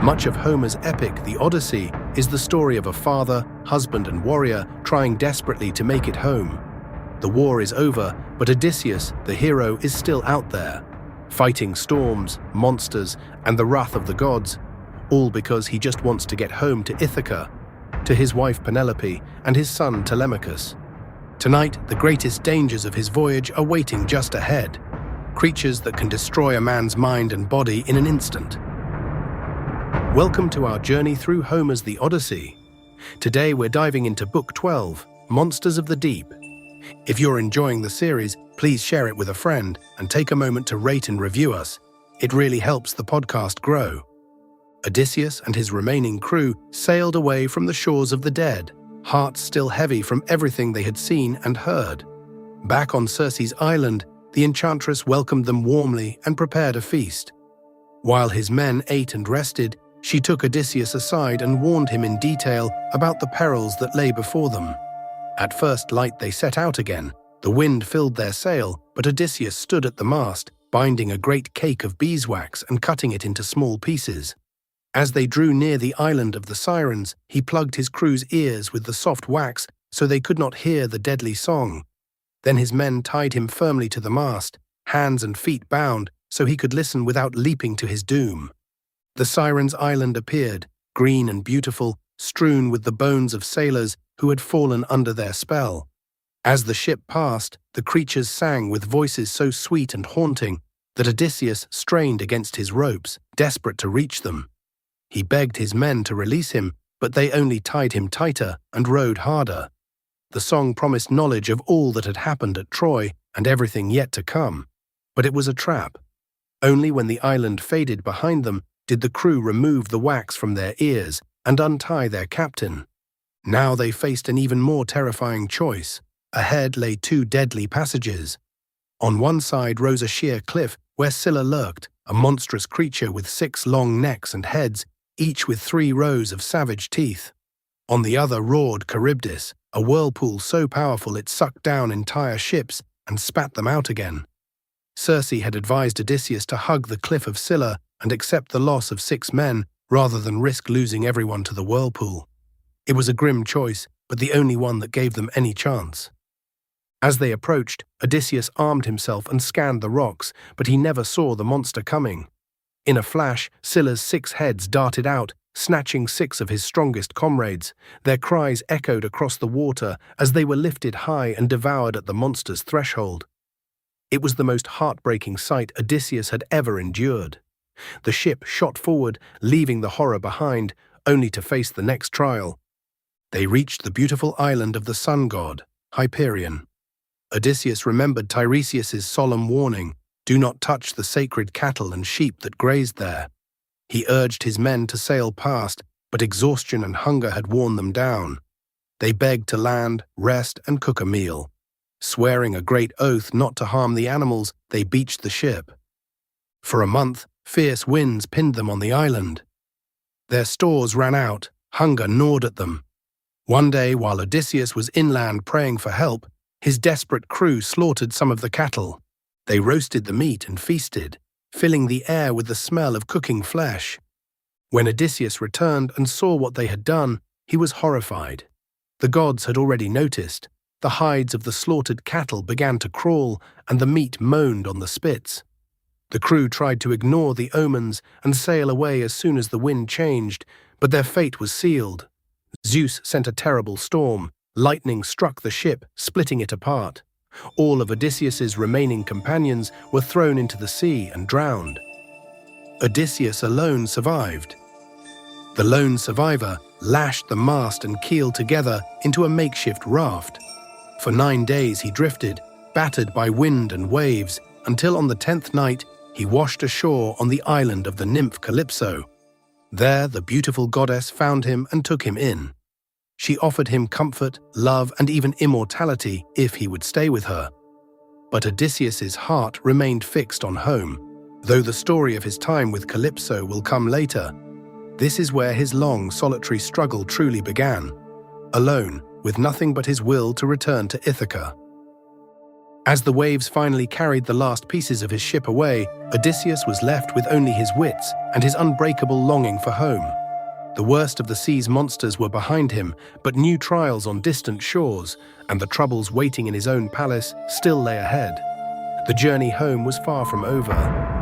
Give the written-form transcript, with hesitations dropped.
Much of Homer's epic, the Odyssey, is the story of a father, husband, and warrior trying desperately to make it home. The war is over, but Odysseus, the hero, is still out there, fighting storms, monsters, and the wrath of the gods, all because he just wants to get home to Ithaca, to his wife Penelope and his son Telemachus. Tonight, the greatest dangers of his voyage are waiting just ahead, creatures that can destroy a man's mind and body in an instant. Welcome to our journey through Homer's The Odyssey. Today we're diving into Book 12, Monsters of the Deep. If you're enjoying the series, please share it with a friend and take a moment to rate and review us. It really helps the podcast grow. Odysseus and his remaining crew sailed away from the shores of the dead, hearts still heavy from everything they had seen and heard. Back on Circe's island, the enchantress welcomed them warmly and prepared a feast. While his men ate and rested, she took Odysseus aside and warned him in detail about the perils that lay before them. At first light they set out again. The wind filled their sail, but Odysseus stood at the mast, binding a great cake of beeswax and cutting it into small pieces. As they drew near the island of the Sirens, he plugged his crew's ears with the soft wax so they could not hear the deadly song. Then his men tied him firmly to the mast, hands and feet bound, so he could listen without leaping to his doom. The Sirens' island appeared, green and beautiful, strewn with the bones of sailors who had fallen under their spell. As the ship passed, the creatures sang with voices so sweet and haunting that Odysseus strained against his ropes, desperate to reach them. He begged his men to release him, but they only tied him tighter and rowed harder. The song promised knowledge of all that had happened at Troy and everything yet to come, but it was a trap. Only when the island faded behind them did the crew remove the wax from their ears and untie their captain. Now they faced an even more terrifying choice. Ahead lay two deadly passages. On one side rose a sheer cliff where Scylla lurked, a monstrous creature with 6 long necks and heads, each with 3 rows of savage teeth. On the other roared Charybdis, a whirlpool so powerful it sucked down entire ships and spat them out again. Circe had advised Odysseus to hug the cliff of Scylla and accept the loss of 6 men rather than risk losing everyone to the whirlpool. It was a grim choice, but the only one that gave them any chance. As they approached, Odysseus armed himself and scanned the rocks, but he never saw the monster coming. In a flash, Scylla's 6 heads darted out, snatching 6 of his strongest comrades. Their cries echoed across the water as they were lifted high and devoured at the monster's threshold. It was the most heartbreaking sight Odysseus had ever endured. The ship shot forward, leaving the horror behind, only to face the next trial. They reached the beautiful island of the sun god, Hyperion. Odysseus remembered Tiresias's solemn warning, "Do not touch the sacred cattle and sheep that grazed there." He urged his men to sail past, but exhaustion and hunger had worn them down. They begged to land, rest, and cook a meal. Swearing a great oath not to harm the animals, they beached the ship. For a month, fierce winds pinned them on the island. Their stores ran out, hunger gnawed at them. One day, while Odysseus was inland praying for help, his desperate crew slaughtered some of the cattle. They roasted the meat and feasted, filling the air with the smell of cooking flesh. When Odysseus returned and saw what they had done, he was horrified. The gods had already noticed. The hides of the slaughtered cattle began to crawl, and the meat moaned on the spits. The crew tried to ignore the omens and sail away as soon as the wind changed, but their fate was sealed. Zeus sent a terrible storm. Lightning struck the ship, splitting it apart. All of Odysseus's remaining companions were thrown into the sea and drowned. Odysseus alone survived. The lone survivor lashed the mast and keel together into a makeshift raft. For 9 days he drifted, battered by wind and waves, until on the 10th night he washed ashore on the island of the nymph Calypso. There the beautiful goddess found him and took him in. She offered him comfort, love, and even immortality if he would stay with her. But Odysseus's heart remained fixed on home. Though the story of his time with Calypso will come later, this is where his long, solitary struggle truly began. Alone, with nothing but his will to return to Ithaca. As the waves finally carried the last pieces of his ship away, Odysseus was left with only his wits and his unbreakable longing for home. The worst of the sea's monsters were behind him, but new trials on distant shores and the troubles waiting in his own palace still lay ahead. The journey home was far from over.